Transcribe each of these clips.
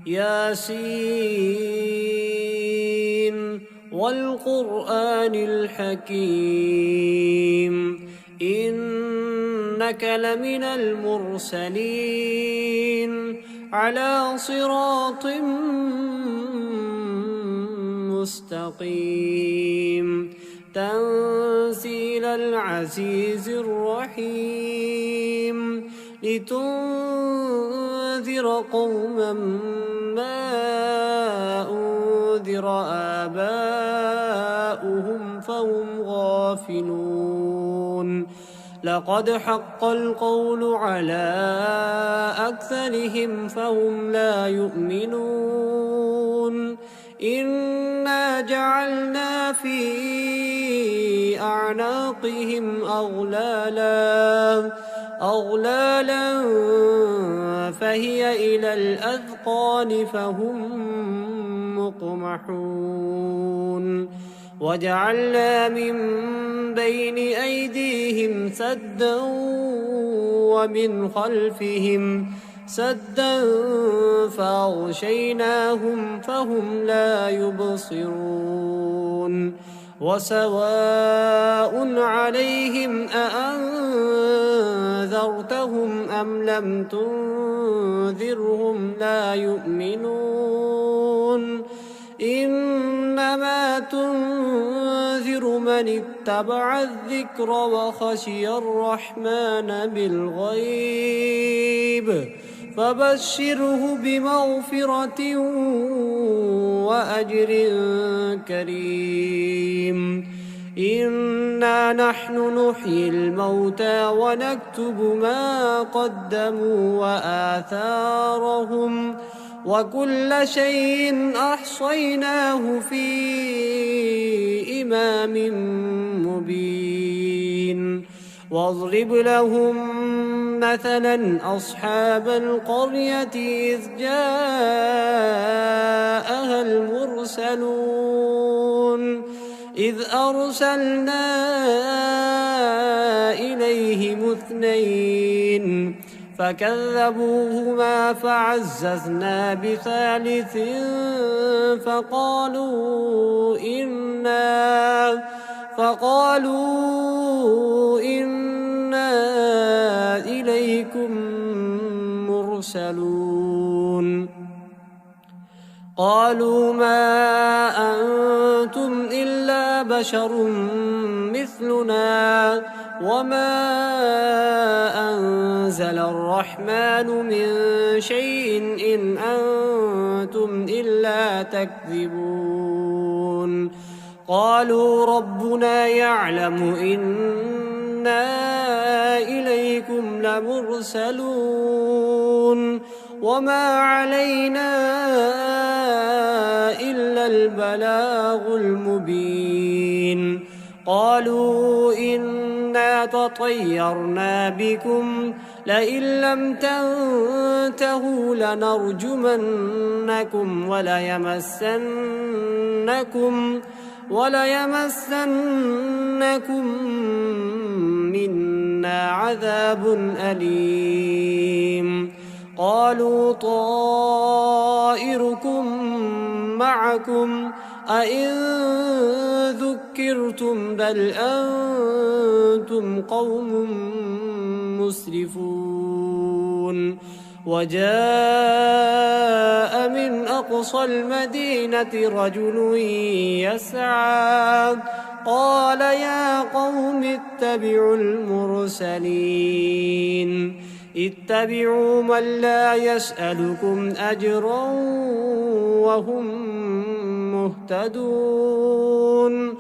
ياسين والقرآن الحكيم إنك لمن المرسلين على صراط مستقيم تنزيل العزيز الرحيم لتنذر قوما ما أنذر آباؤهم فهم غافلون لقد حق القول على أكثرهم فهم لا يؤمنون إنا جعلنا في أعناقهم أغلالا فهي إلى الأذقان فهم مقمحون وجعلنا من بين أيديهم سدا ومن خلفهم سدا فأغشيناهم فهم لا يبصرون وسواء عليهم أأنذرتهم أم لم تنذرهم لا يؤمنون إنما تنذر من اتبع الذكر وخشي الرحمن بالغيب فبشره بمغفرة وأجر كريم إنا نحن نحيي الموتى ونكتب ما قدموا وآثارهم وكل شيء أحصيناه في إمام مبين واضرب لهم مثلا أصحاب القرية إذ جاءها المرسلون إذ أرسلنا إليهم اثنين فكذبوهما فعززنا بثالث فقالوا إنا إليكم مرسلون قالوا ما أنتم إلا بشر مثلنا وما أنزل الرحمن من شيء إن أنتم إلا تكذبون قالوا ربنا يعلم إنا إليكم لمرسلون وما علينا إلا البلاغ المبين قالوا إنا تطيرنا بكم لئن لم تنتهوا لنرجمنكم وليمسنكم منا عذاب أليم قالوا طائركم معكم أئن ذكرتم بل أنتم قوم مسرفون وجاء من أقصى المدينة رجل يسعى قال يا قوم اتبعوا المرسلين اتبعوا من لا يسألكم أجرا وهم مهتدون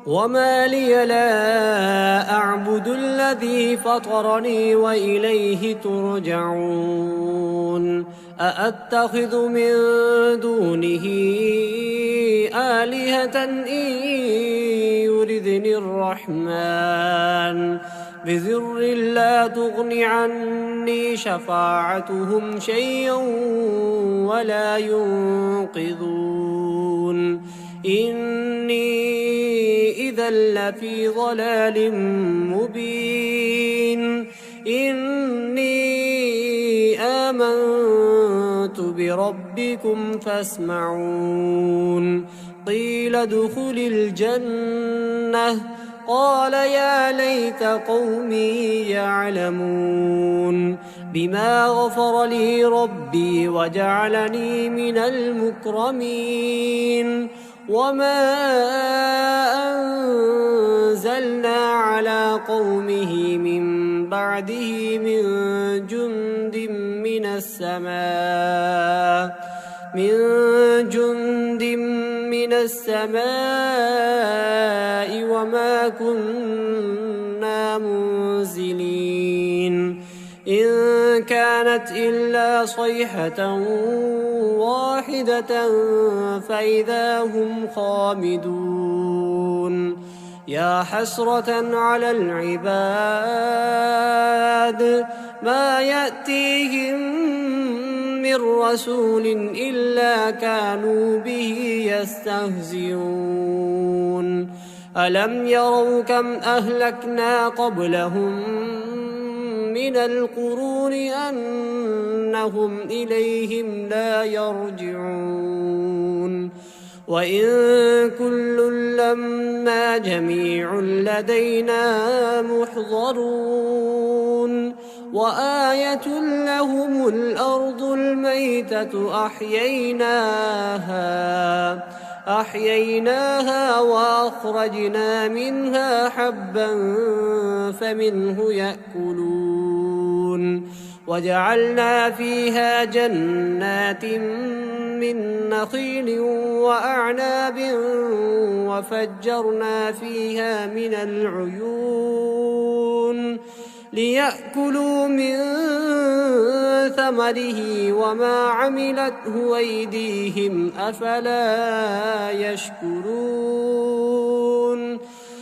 وما لي لا أعبد الذي فطرني وإليه ترجعون أأتخذ من دونه آلهة إن يردني الرحمن بذر لا تغن عني شفاعتهم شيئا ولا ينقذون إني إذا لفي ضلال مبين إني آمنت بربكم فاسمعون قيل ادخل الجنة قال يا ليت قومي يعلمون بما غفر لي ربي وجعلني من المكرمين وما أنزلنا على قومه من بعده من جند من السماء وما كنا منزلين إن كانت إلا صيحة واحدة فإذا هم خامدون يا حسرة على العباد ما يأتيهم من رسول إلا كانوا به يستهزئون ألم يروا كم أهلكنا قبلهم من القرون أنهم إليهم لا يرجعون وإن كل لما جميع لدينا محضرون وآية لهم الأرض الميتة أحييناها وأخرجنا منها حبا فمنه يأكلون وجعلنا فيها جنات من نخيل وأعناب وفجرنا فيها من العيون ليأكلوا من ثمره وما عملته أيديهم أفلا يشكرون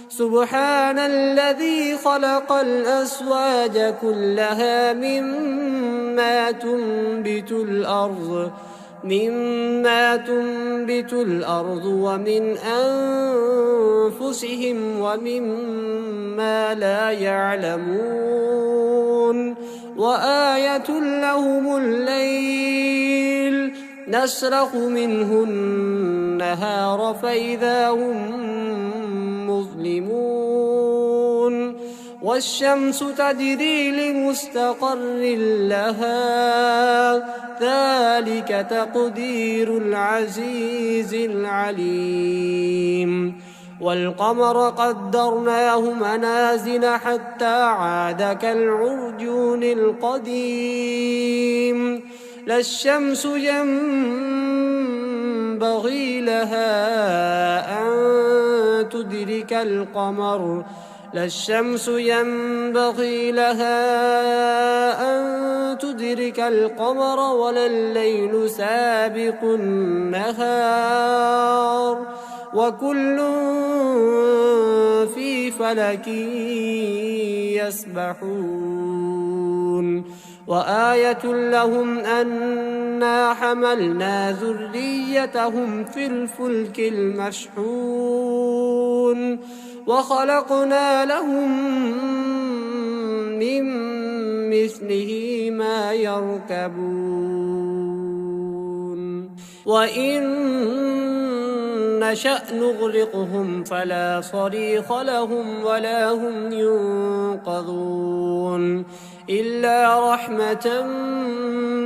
سبحان الذي خلق الأزواج كلها مما تنبت الأرض ومن أنفسهم ومما لا يعلمون وآية لهم الليل نسلخ منه النهار فإذا هم مظلمون والشمس تجري لمستقر لها ذلك تقدير العزيز العليم والقمر قدرناه منازل حتى عاد كالعرجون القديم لا الشمس ينبغي لها أن تدرك القمر ولا الليل سابق النهار وكل في فلك يسبحون وآية لهم أنا حملنا ذريتهم في الفلك المشحون وخلقنا لهم من مثله ما يركبون وإن نشأ نغرقهم فلا صريخ لهم ولا هم ينقذون إلا رحمة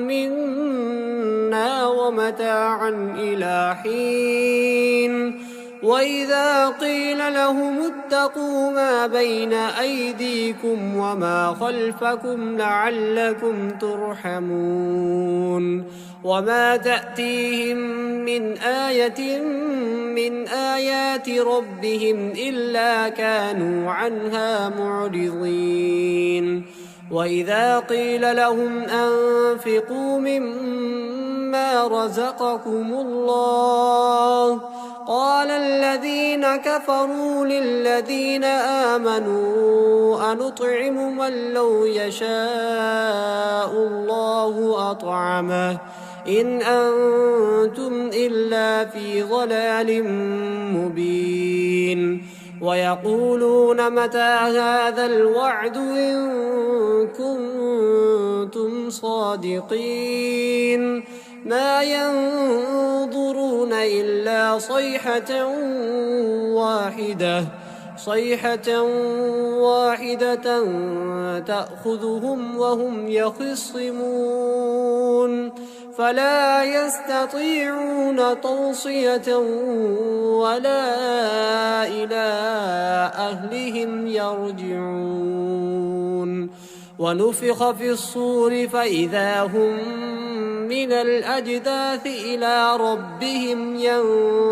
منا ومتاعا إلى حين وإذا قيل لهم اتقوا ما بين أيديكم وما خلفكم لعلكم ترحمون وما تأتيهم من آية من آيات ربهم إلا كانوا عنها معرضين وإذا قيل لهم أنفقوا مما رزقكم الله قال الذين كفروا للذين آمنوا أنطعم من لو يشاء الله أطعمه إن أنتم إلا في ضلال مبين ويقولون متى هذا الوعد إن كنتم صادقين ما ينظرون إلا صيحة واحدة تأخذهم وهم يخصمون فلا يستطيعون توصية ولا إلى أهلهم يرجعون ونفخ في الصور فإذا هم من الأجداث إلى ربهم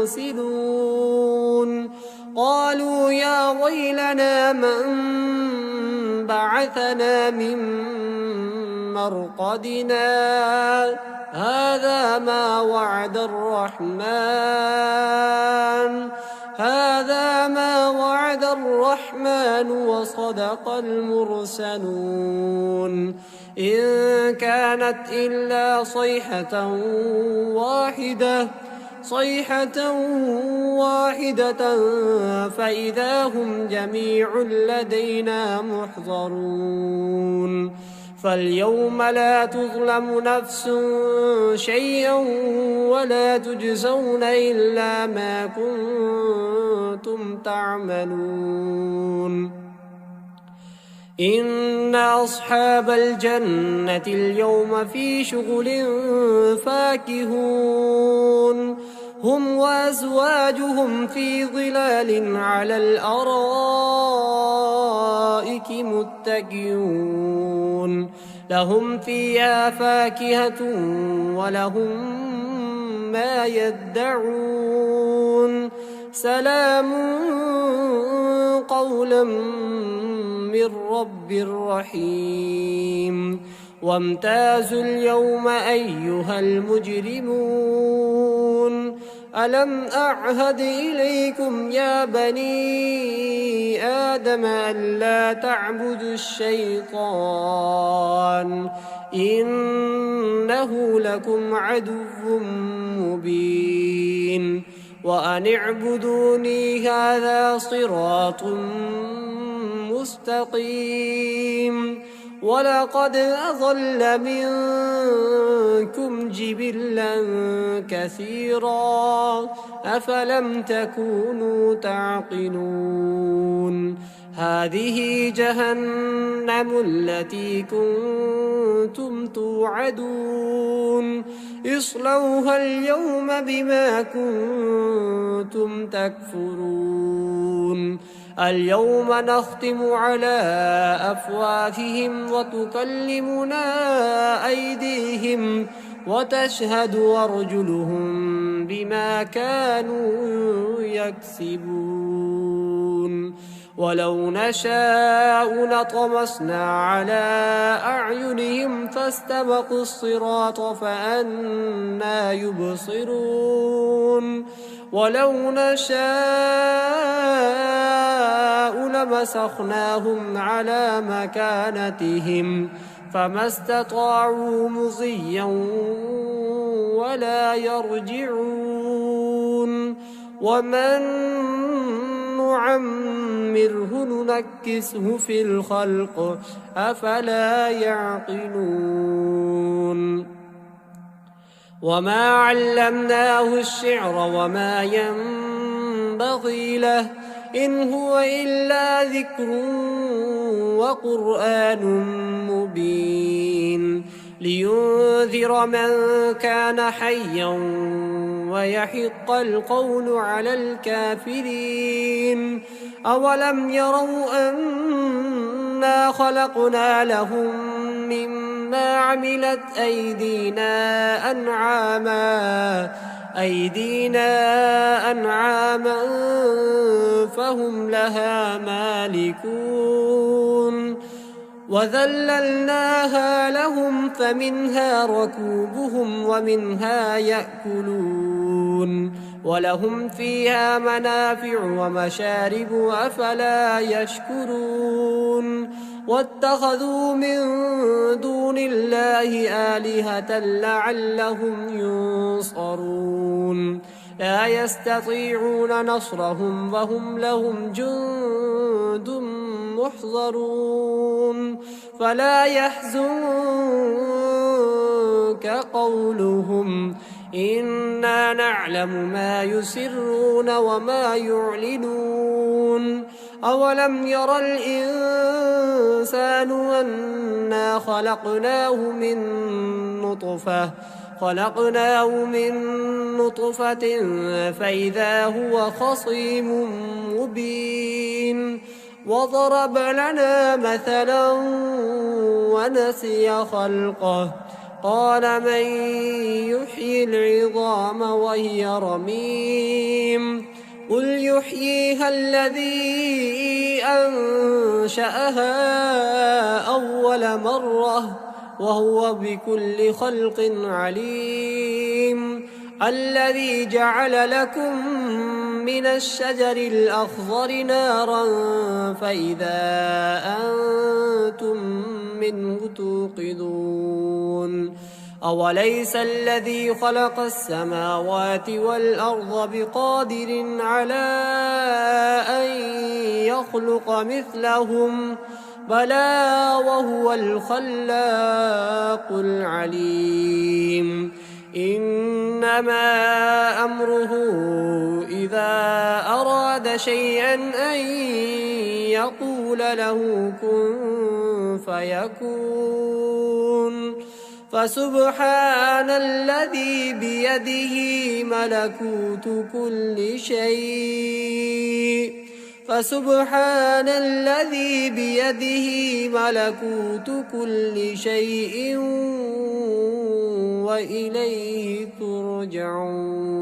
ينسلون قالوا يا ويلنا من بعثنا من مرقدنا هذا ما وعد الرحمن وصدق المرسلون إن كانت إلا صيحة واحدة فإذا هم جميع لدينا محضرون فاليوم لا تظلم نفس شيئا ولا تجزون إلا ما كنتم تعملون إن أصحاب الجنة اليوم في شغل فاكهون هم وأزواجهم في ظلال على الأرائك متكئون لهم فيها فاكهة ولهم ما يدعون سلام قولا من رب رحيم وامتازوا اليوم أيها المجرمون ألم أعهد إليكم يا بني آدم ألا تعبدوا الشيطان إنه لكم عدو مبين وأن اعبدوني هذا صراط مستقيم ولقد أضل منكم جبلا كثيرا أفلم تكونوا تعقلون هذه جهنم التي كنتم توعدون اصلوها اليوم بما كنتم تكفرون اليوم نختم على أفواههم وتكلمنا أيديهم وتشهد أرجلهم بما كانوا يكسبون ولو نشاء لطمسنا على أعينهم فاستبقوا الصراط فأنى يبصرون ولو نشاء لمسخناهم على مكانتهم فما استطاعوا مضيا ولا يرجعون ومن نعمره ننكسه في الخلق أفلا يعقلون وما علمناه الشعر وما ينبغي له إن هو إلا ذكر وقرآن مبين لينذر من كان حيا ويحق القول على الكافرين أولم يروا أنا خلقنا لهم مما عملت أيدينا أنعاما فهم لها مالكون وذللناها لهم فمنها ركوبهم ومنها يأكلون ولهم فيها منافع ومشارب أفلا يشكرون واتخذوا من دون الله آلهة لعلهم ينصرون لا يستطيعون نصرهم وهم لهم جند محضرون فلا يحزنك قولهم إنا نعلم ما يسرون وما يعلنون أولم ير الإنسان أنا خلقناه من نطفة فإذا هو خصيم مبين وضرب لنا مثلا ونسي خلقه قال من يحيي العظام وهي رميم قل يحييها الذي أنشأها أول مرة وهو بكل خلق عليم الذي جعل لكم من الشجر الأخضر نارا فإذا أنتم منه توقدون أوليس الذي خلق السماوات والأرض بقادر على أن يخلق مثلهم بلى وهو الخلاق العليم إنما أمره إذا أراد شيئا أن يقول له كن فيكون فسبحان الذي بيده ملكوت كل شيء وإليه ترجعون.